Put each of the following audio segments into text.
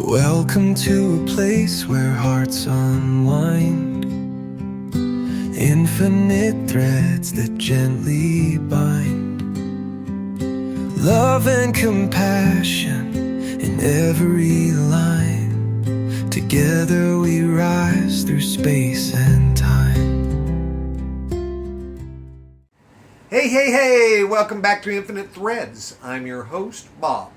Welcome to a place where hearts unwind, infinite threads that gently bind, love and compassion in every line. Together we rise through space and time. Hey, welcome back to Infinite Threads. I'm your host, Bob.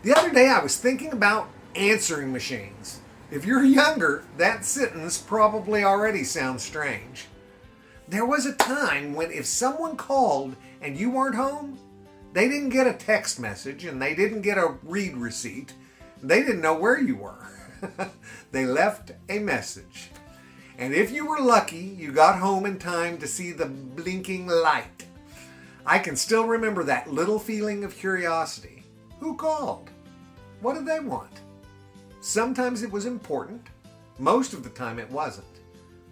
The other day I was thinking about answering machines. If you're younger, that sentence probably already sounds strange. There was a time when if someone called and you weren't home, they didn't get a text message and they didn't get a read receipt. They didn't know where you were. They left a message. And if you were lucky, you got home in time to see the blinking light. I can still remember that little feeling of curiosity. Who called? What did they want? Sometimes it was important. Most of the time it wasn't.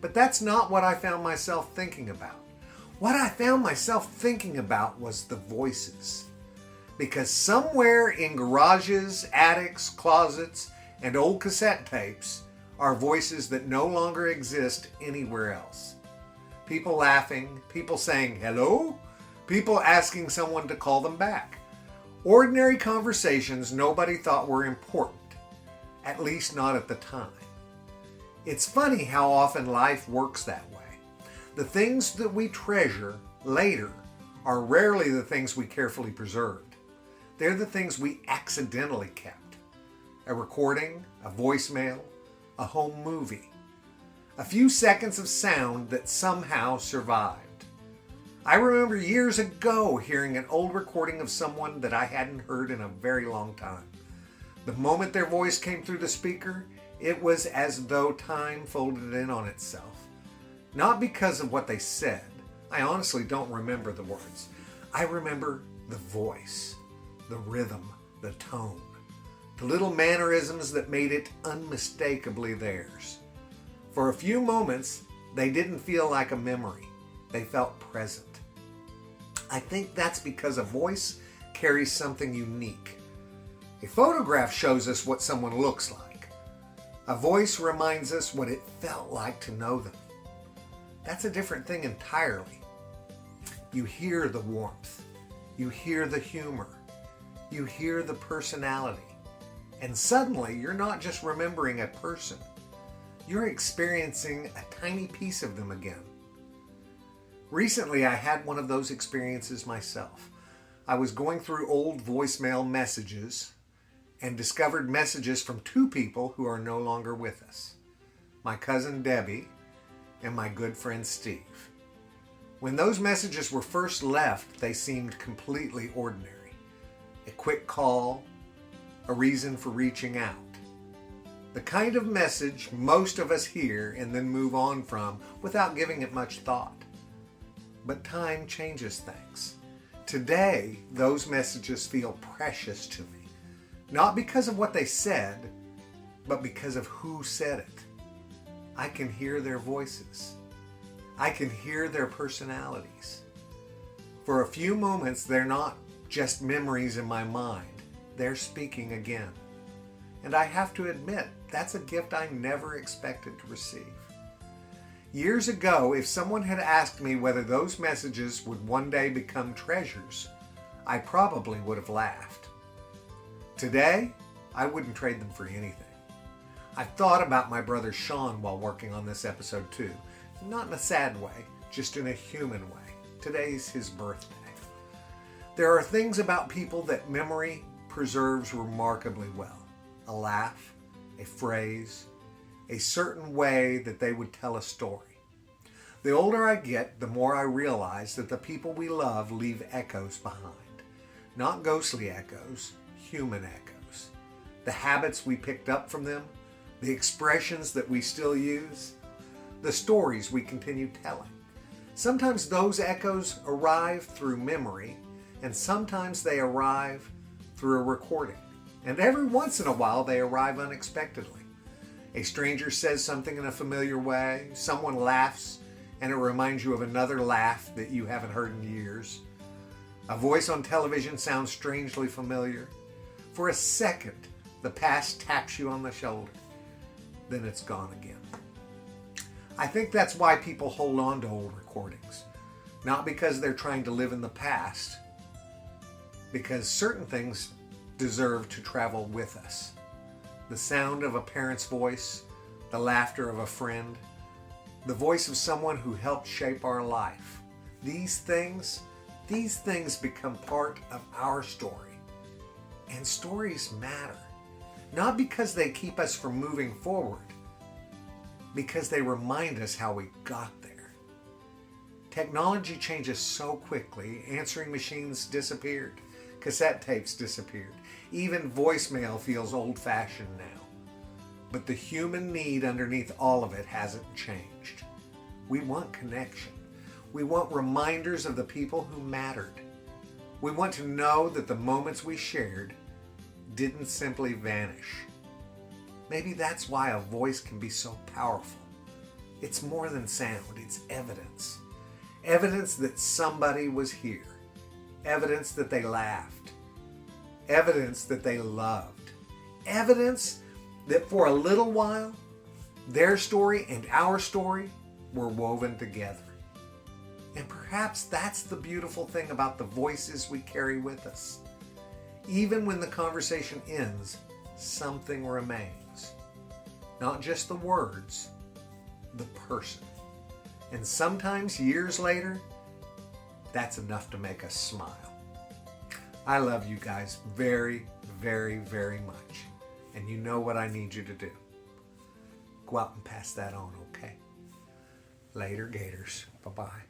But that's not what I found myself thinking about. What I found myself thinking about was the voices. Because somewhere in garages, attics, closets, and old cassette tapes are voices that no longer exist anywhere else. People laughing, people saying hello, people asking someone to call them back. Ordinary conversations nobody thought were important, at least not at the time. It's funny how often life works that way. The things that we treasure later are rarely the things we carefully preserved. They're the things we accidentally kept. A recording, a voicemail, a home movie. A few seconds of sound that somehow survived. I remember years ago hearing an old recording of someone that I hadn't heard in a very long time. The moment their voice came through the speaker, it was as though time folded in on itself. Not because of what they said. I honestly don't remember the words. I remember the voice, the rhythm, the tone, the little mannerisms that made it unmistakably theirs. For a few moments, they didn't feel like a memory. They felt present. I think that's because a voice carries something unique. A photograph shows us what someone looks like. A voice reminds us what it felt like to know them. That's a different thing entirely. You hear the warmth. You hear the humor. You hear the personality. And suddenly, you're not just remembering a person. You're experiencing a tiny piece of them again. Recently, I had one of those experiences myself. I was going through old voicemail messages and discovered messages from two people who are no longer with us. My cousin Debbie and my good friend Steve. When those messages were first left, they seemed completely ordinary. A quick call, a reason for reaching out. The kind of message most of us hear and then move on from without giving it much thought. But time changes things. Today, those messages feel precious to me. Not because of what they said, but because of who said it. I can hear their voices. I can hear their personalities. For a few moments, they're not just memories in my mind. They're speaking again. And I have to admit, that's a gift I never expected to receive. Years ago, if someone had asked me whether those messages would one day become treasures, I probably would have laughed. Today, I wouldn't trade them for anything. I've thought about my brother Sean while working on this episode too. Not in a sad way, just in a human way. Today's his birthday. There are things about people that memory preserves remarkably well. A laugh, a phrase, a certain way that they would tell a story. The older I get, the more I realize that the people we love leave echoes behind. Not ghostly echoes, human echoes. The habits we picked up from them, the expressions that we still use, the stories we continue telling. Sometimes those echoes arrive through memory, and sometimes they arrive through a recording. And every once in a while they arrive unexpectedly. A stranger says something in a familiar way, someone laughs, and it reminds you of another laugh that you haven't heard in years. A voice on television sounds strangely familiar. For a second, the past taps you on the shoulder, then it's gone again. I think that's why people hold on to old recordings. Not because they're trying to live in the past, because certain things deserve to travel with us. The sound of a parent's voice, the laughter of a friend, the voice of someone who helped shape our life. These things become part of our story. And stories matter. Not because they keep us from moving forward, because they remind us how we got there. Technology changes so quickly. Answering machines disappeared. Cassette tapes disappeared. Even voicemail feels old-fashioned now. But the human need underneath all of it hasn't changed. We want connection. We want reminders of the people who mattered. We want to know that the moments we shared didn't simply vanish. Maybe that's why a voice can be so powerful. It's more than sound, it's evidence. Evidence that somebody was here. Evidence that they laughed. Evidence that they loved. Evidence that for a little while, their story and our story were woven together. And perhaps that's the beautiful thing about the voices we carry with us. Even when the conversation ends, something remains. Not just the words, the person. And sometimes years later, that's enough to make us smile. I love you guys very, very, very much. And you know what I need you to do. Go out and pass that on, okay? Later, Gators. Bye-bye.